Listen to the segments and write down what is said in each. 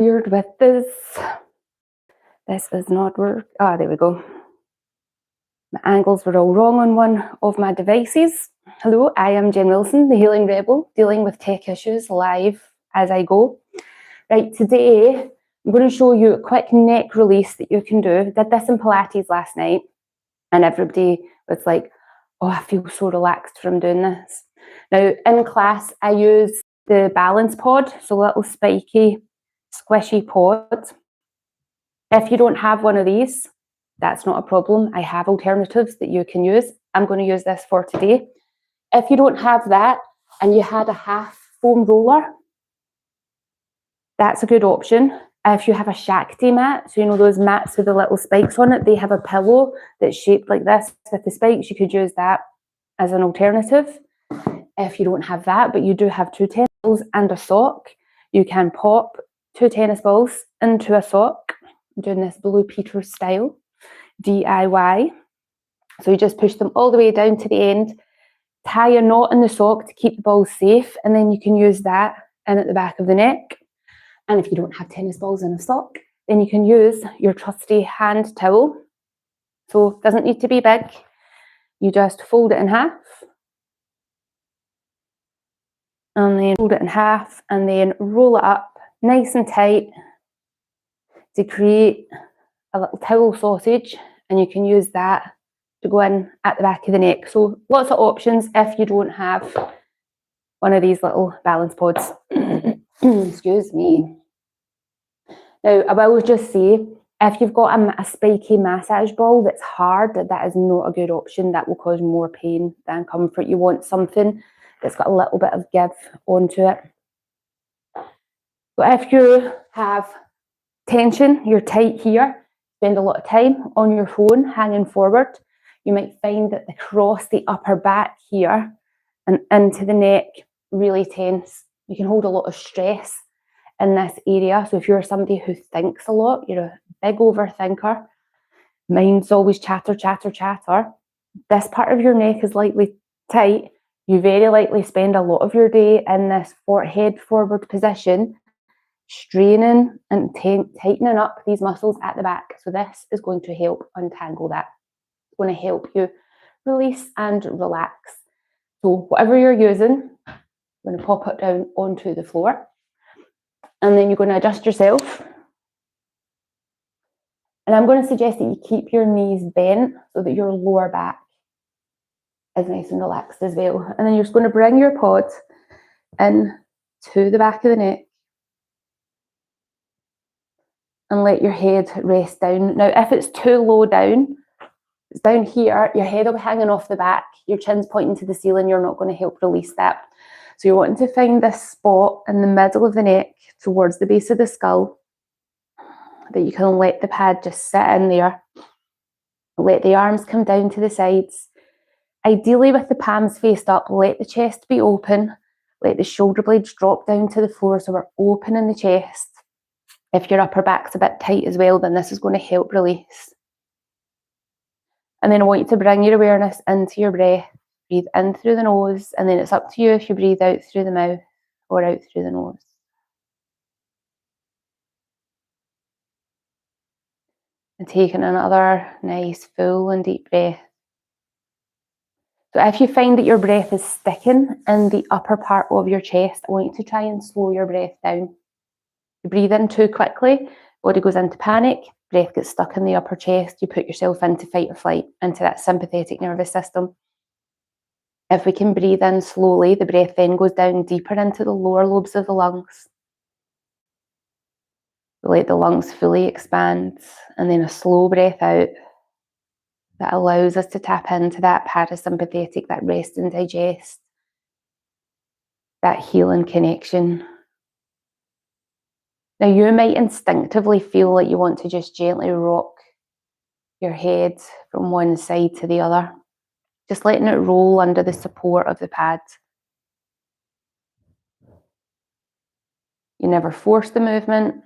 Weird with this. This is not work. Ah, there we go. My angles were all wrong on one of my devices. Hello, I am Jen Wilson, the Healing Rebel, dealing with tech issues live as I go. Right, today I'm going to show you a quick neck release that you can do. Did this in Pilates last night, and everybody was like, oh, I feel so relaxed from doing this. Now, in class, I use the balance pod, so little spiky, squishy pod. If you don't have one of these, that's not a problem. I have alternatives that you can use. I'm going to use this for today. If you don't have that and you had a half foam roller, that's a good option. If you have a Shakti mat, so you know those mats with the little spikes on it, they have a pillow that's shaped like this with the spikes. You could use that as an alternative. If you don't have that, but you do have 2 tennis balls and a sock, you can pop 2 tennis balls into a sock. I'm doing this Blue Peter style, DIY. So you just push them all the way down to the end, tie a knot in the sock to keep the balls safe, and then you can use that in at the back of the neck. And if you don't have tennis balls in a sock, then you can use your trusty hand towel. So it doesn't need to be big. You just fold it in half. And then fold it in half and then roll it up nice and tight to create a little towel sausage. And you can use that to go in at the back of the neck. So lots of options if you don't have one of these little balance pods. Excuse me. Now, I will just say, if you've got a spiky massage ball that's hard, that is not a good option. That will cause more pain than comfort. You want something that's got a little bit of give onto it. But if you have tension, you're tight here, spend a lot of time on your phone hanging forward, you might find that across the upper back here and into the neck really tense. You can hold a lot of stress in this area. So if you're somebody who thinks a lot, you're a big overthinker, mind's always chatter, chatter, chatter, this part of your neck is likely tight. You very likely spend a lot of your day in this head forward position, straining and tightening up these muscles at the back. So this is going to help untangle that. It's going to help you release and relax. So whatever you're using, I'm going to pop it down onto the floor. And then you're going to adjust yourself. And I'm going to suggest that you keep your knees bent so that your lower back is nice and relaxed as well. And then you're just going to bring your pod in to the back of the neck and let your head rest down. Now, if it's too low down, it's down here, your head will be hanging off the back, your chin's pointing to the ceiling, you're not going to help release that. So you're wanting to find this spot in the middle of the neck towards the base of the skull that you can let the pad just sit in there. Let the arms come down to the sides. Ideally with the palms faced up, let the chest be open. Let the shoulder blades drop down to the floor so we're opening the chest. If your upper back's a bit tight as well, then this is going to help release. And then I want you to bring your awareness into your breath. Breathe in through the nose, and then it's up to you if you breathe out through the mouth or out through the nose. And taking another nice full and deep breath. So if you find that your breath is sticking in the upper part of your chest, I want you to try and slow your breath down. If you breathe in too quickly, body goes into panic, breath gets stuck in the upper chest, you put yourself into fight or flight, into that sympathetic nervous system. If we can breathe in slowly, the breath then goes down deeper into the lower lobes of the lungs. Let the lungs fully expand, and then a slow breath out that allows us to tap into that parasympathetic, that rest and digest, that healing connection. Now you might instinctively feel like you want to just gently rock your head from one side to the other, just letting it roll under the support of the pad. You never force the movement.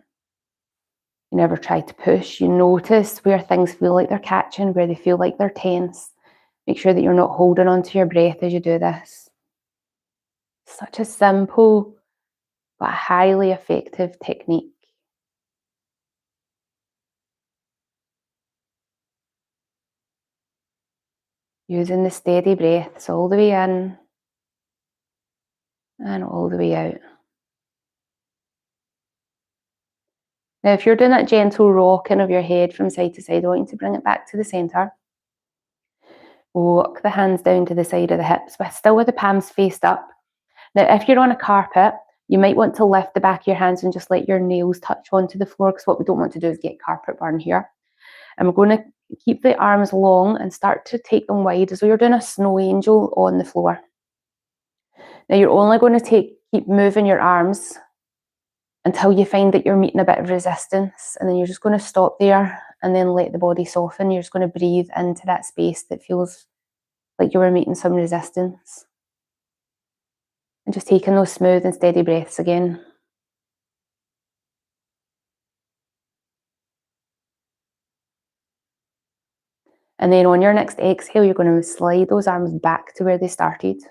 You never try to push. You notice where things feel like they're catching, where they feel like they're tense. Make sure that you're not holding on to your breath as you do this. Such a simple but highly effective technique. Using the steady breaths all the way in and all the way out. Now, if you're doing that gentle rocking of your head from side to side, I want you to bring it back to the centre. Walk the hands down to the side of the hips, but still with the palms faced up. Now, if you're on a carpet, you might want to lift the back of your hands and just let your nails touch onto the floor, because what we don't want to do is get carpet burn here. And we're going to keep the arms long and start to take them wide as though you're doing a snow angel on the floor. Now, you're only going to keep moving your arms until you find that you're meeting a bit of resistance, and then you're just going to stop there and then let the body soften. You're just going to breathe into that space that feels like you were meeting some resistance. And just taking those smooth and steady breaths again. And then on your next exhale, you're going to slide those arms back to where they started.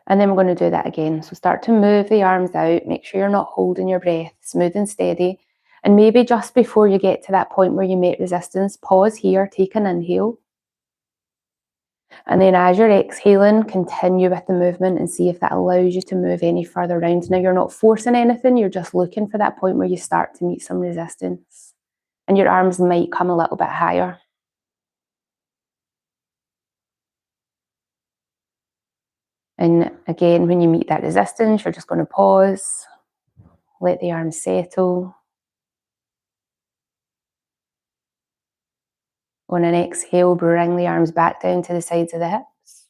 And then we're going to do that again. So start to move the arms out. Make sure you're not holding your breath, smooth and steady. And maybe just before you get to that point where you meet resistance, pause here, take an inhale. And then as you're exhaling, continue with the movement and see if that allows you to move any further around. Now, you're not forcing anything. You're just looking for that point where you start to meet some resistance. And your arms might come a little bit higher. And again, when you meet that resistance, you're just going to pause, let the arms settle. On an exhale, bring the arms back down to the sides of the hips.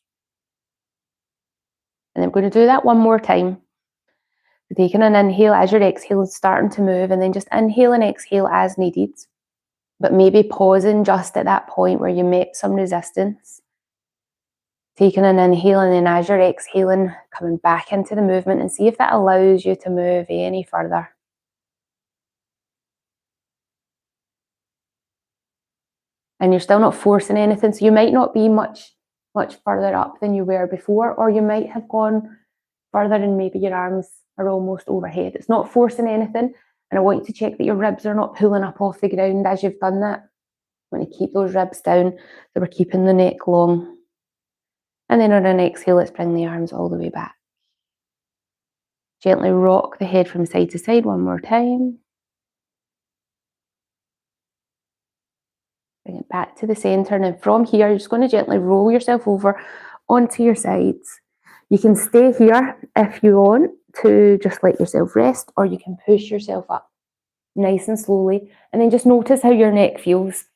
And then we're going to do that one more time. Taking an inhale as your exhale is starting to move, and then just inhale and exhale as needed. But maybe pausing just at that point where you met some resistance. Taking an inhale, and then as you're exhaling, coming back into the movement, and see if that allows you to move any further. And you're still not forcing anything, so you might not be much further up than you were before, or you might have gone further and maybe your arms are almost overhead. It's not forcing anything, and I want you to check that your ribs are not pulling up off the ground as you've done that. You want to keep those ribs down, so we're keeping the neck long. And then on an exhale, let's bring the arms all the way back. Gently rock the head from side to side one more time. Bring it back to the centre, and then from here, you're just going to gently roll yourself over onto your sides. You can stay here if you want to just let yourself rest, or you can push yourself up nice and slowly, and then just notice how your neck feels.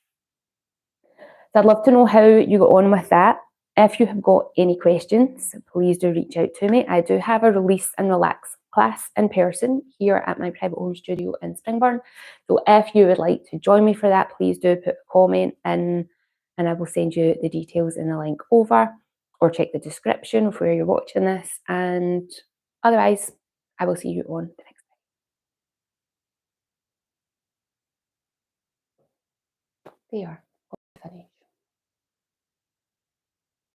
So I'd love to know how you got on with that. If you have got any questions, please do reach out to me. I do have a release and relax class in person here at my private home studio in Springburn. So if you would like to join me for that, please do put a comment in, and I will send you the details in the link over, or check the description of where you're watching this. And otherwise, I will see you on the next time. There you are.